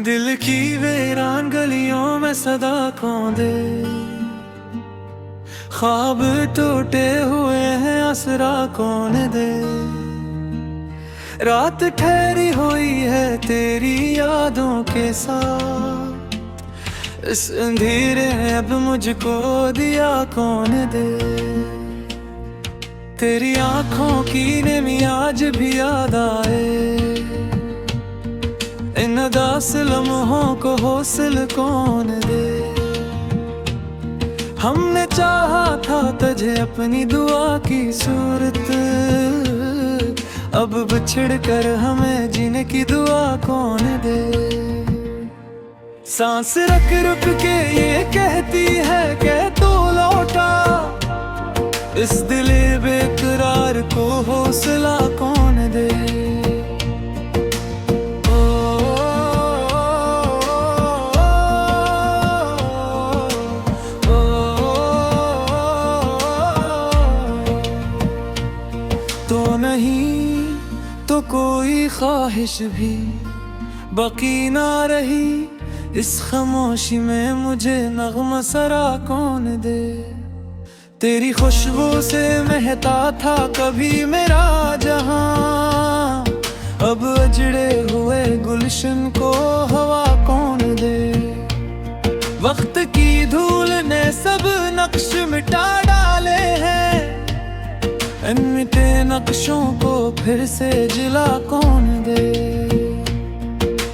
दिल की वीरान गलियों में सदा कौन दे, ख्वाब टूटे हुए हैं आसरा कौन दे। रात ठहरी हुई है तेरी यादों के साथ, इस अंधेरे अब मुझको दिया कौन दे। तेरी आंखों की नमी आज भी याद आए, इन उदास लम्हों को हौसल कौन दे। हमने चाहा था तुझे अपनी दुआ की सूरत, अब बिछड़ कर हमें जीने की दुआ कौन दे। सांस रख रुक के ये कहती है कि तू लौटा, इस दिले बेकरार को हौसला कौन दे। तो नहीं तो कोई ख्वाहिश भी बाकी ना रही, इस खामोशी में मुझे नगमा सरा कौन दे। तेरी खुशबू से महता था कभी मेरा जहां, अब अजड़े हुए गुलशन को हवा कौन दे। वक्त की धूल ने सब नक्श मिटा डाले हैं, इन मिटे नक्शों को फिर से जिला कौन दे।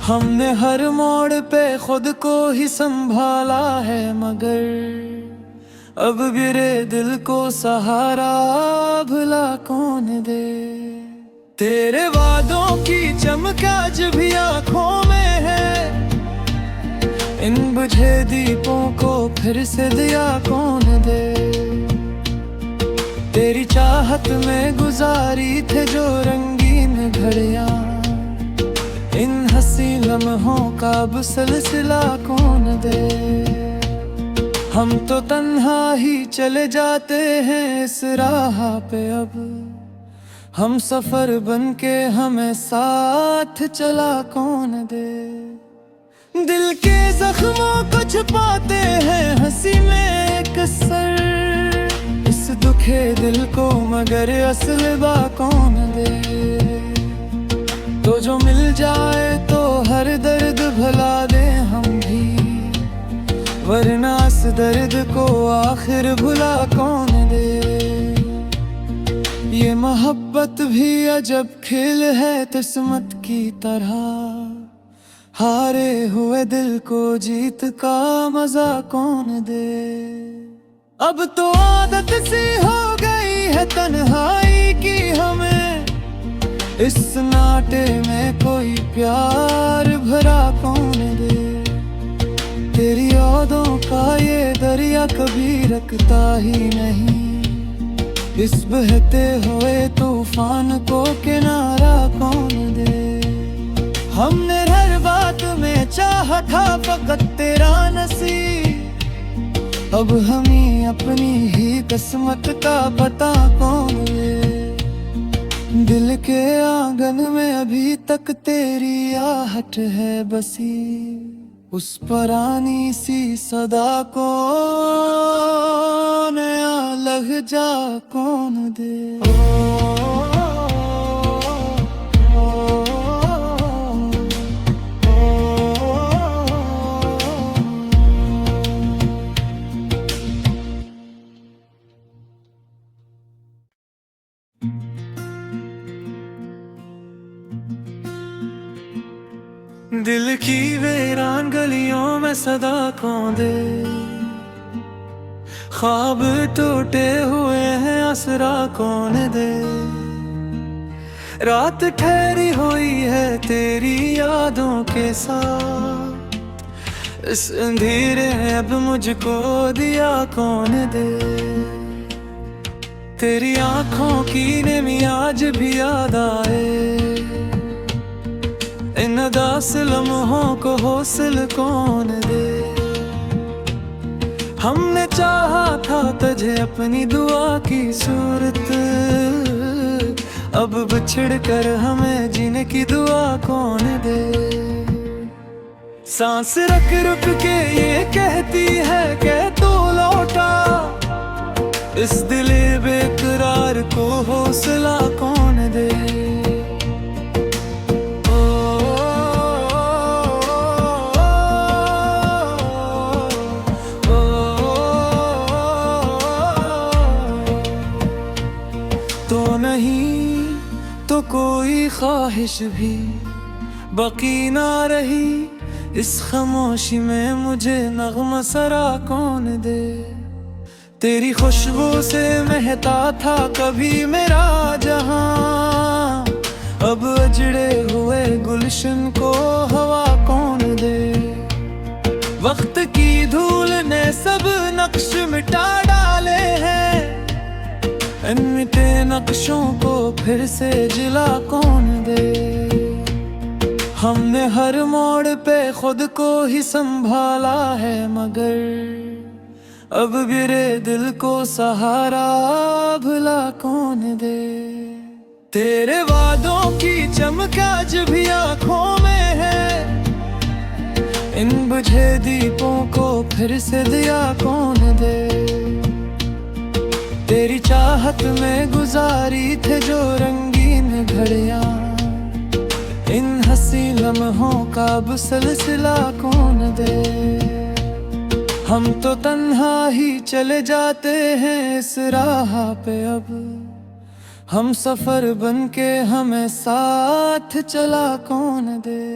हमने हर मोड़ पे खुद को ही संभाला है, मगर अब गिरे दिल को सहारा भला कौन दे। तेरे वादों की चमक आज भी आंखों में है, इन बुझे दीपों को फिर से दिया कौन दे। तेरी चाहत में गुजारी थे जो रंगीन घड़ियां, इन हंसी लम्हों का अब सिलसिला कौन दे। हम तो तन्हा ही चले जाते हैं इस राह पे, अब हम सफर बन के हमें साथ चला कौन दे। दिल के जख्मों को छुपाते हैं हंसी में एक सर, इस दुखे दिल को मगर असलबा कौन दे। तो जो मिल जाए तो हर दर्द भुला दे हम भी, वरना इस दर्द को आखिर भुला कौन दे। ये मोहब्बत भी अजब खेल है किस्मत की तरह, हारे हुए दिल को जीत का मजा कौन दे। अब तो आदत सी हो गई है तन्हाई की हमें, इस नाटे में कोई प्यार भरा कौन दे। तेरी यादों का ये दरिया कभी रखता ही नहीं, इस बहते हुए तूफान को किनारा कौन दे। हमने हर बात में चाहा था फकत तेरा नसीब, अब हमें अपनी ही किस्मत का पता कौन दे। दिल के आंगन में अभी तक तेरी आहट है बसी, उस पुरानी सी सदा को नया लहजा कौन दे। दिल की वीरान गलियों में सदा कौन दे, ख्वाब टूटे हुए हैं आसरा कौन दे। रात ठहरी हुई है तेरी यादों के साथ, इस अंधेरे अब मुझको दिया कौन दे। तेरी आंखों की नमी आज भी याद आए, इन उदास लम्हों को हौसल कौन दे। हमने चाहा था तुझे अपनी दुआ की सूरत, अब बिछड़ कर हमें जीने की दुआ कौन दे। सांस रख रुक के ये कहती है कि तू लौटा, इस दिल बेकरार को हौसला कौन दे। तो नहीं तो कोई ख्वाहिश भी बाकी ना रही, इस खामोशी में मुझे नगमा सरा कौन दे। तेरी खुशबू से महता था कभी मेरा जहां, अब अजड़े हुए गुलशन को हवा कौन दे। वक्त की धूल ने सब नक्श मिटा डाले हैं, इन मिटे नक्शों को फिर से जिला कौन दे। हमने हर मोड़ पे खुद को ही संभाला है, मगर अब गिरे दिल को सहारा भला कौन दे। तेरे वादों की चमक आज भी आँखों में है, इन बुझे दीपों को फिर से दिया कौन दे। तेरी चाहत में गुजारी थे जो रंगीन घड़ियां, इन हंसी लम्हों का अब सिलसिला कौन दे। हम तो तन्हा ही चले जाते हैं इस राह पे, अब हम सफर बन के हमें साथ चला कौन दे।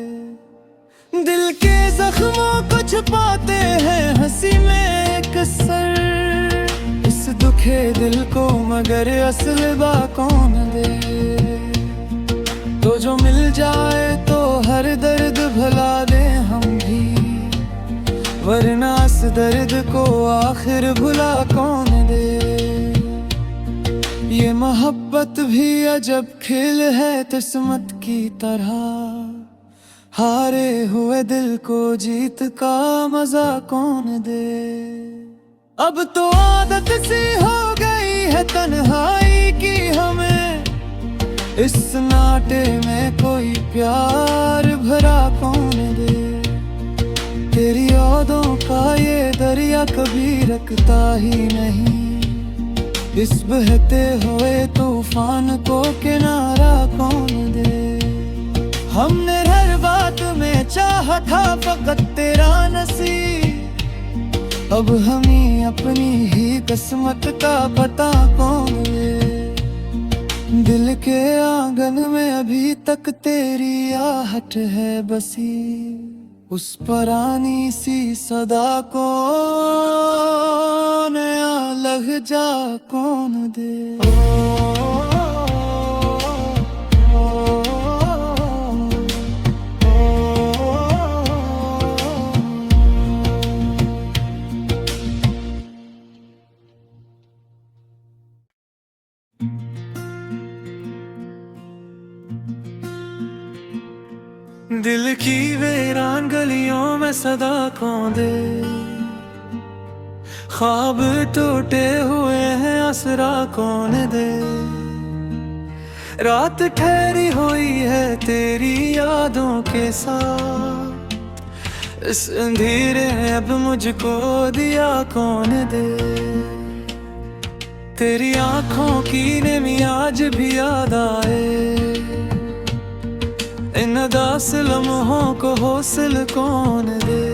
दिल के जख्मों को छुपाते हैं हंसी में एक सर, इस दुखे दिल को मगर असलबा कौन दे। तो जो मिल जाए तो हर दर्द भुला दे हम भी, वरना इस दर्द को आखिर भुला कौन दे। ये मोहब्बत भी अजब खेल है किस्मत की तरह, हारे हुए दिल को जीत का मजा कौन दे। अब तो आदत सी हो गई है तन्हाई की हमें, इस नाटे में कोई प्यार भरा कौन दे। तेरी यादों का ये दरिया कभी रखता ही नहीं, इस बहते हुए तूफान को किनारा कौन दे। हमने हर बात में चाहा था फकत तेरा नसीब, अब हमें अपनी ही किस्मत का पता कौन दे। दिल के आंगन में अभी तक तेरी आहट है बसी, उस पुरानी सी सदा को नया लहजा कौन दे। दिल की वीरान गलियों में सदा कौन दे, ख्वाब टूटे हुए हैं आसरा कौन दे। रात ठहरी हुई है तेरी यादों के साथ, इस अंधेरे अब मुझको दिया कौन दे। तेरी आंखों की नमी आज भी याद आए, इन उदास लम्हों को हौसल कौन दे।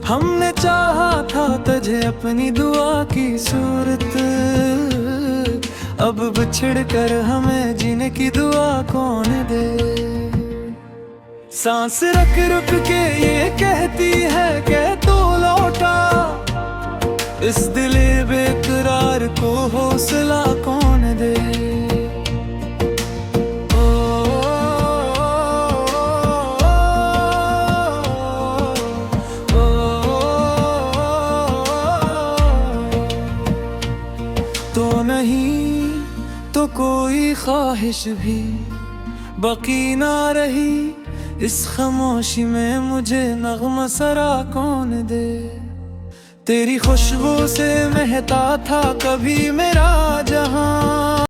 हमने चाहा था तुझे अपनी दुआ की सूरत, अब बिछड़ कर हमें जीने की दुआ कौन दे। सांस रख रुक के ये कहती है कि तू लौटा, इस दिल बेकरार को हौसला कौन दे। तो नहीं तो कोई ख्वाहिश भी बाकी ना रही, इस खामोशी में मुझे नगमा सरा कौन दे। तेरी खुशबू से महता था कभी मेरा जहां।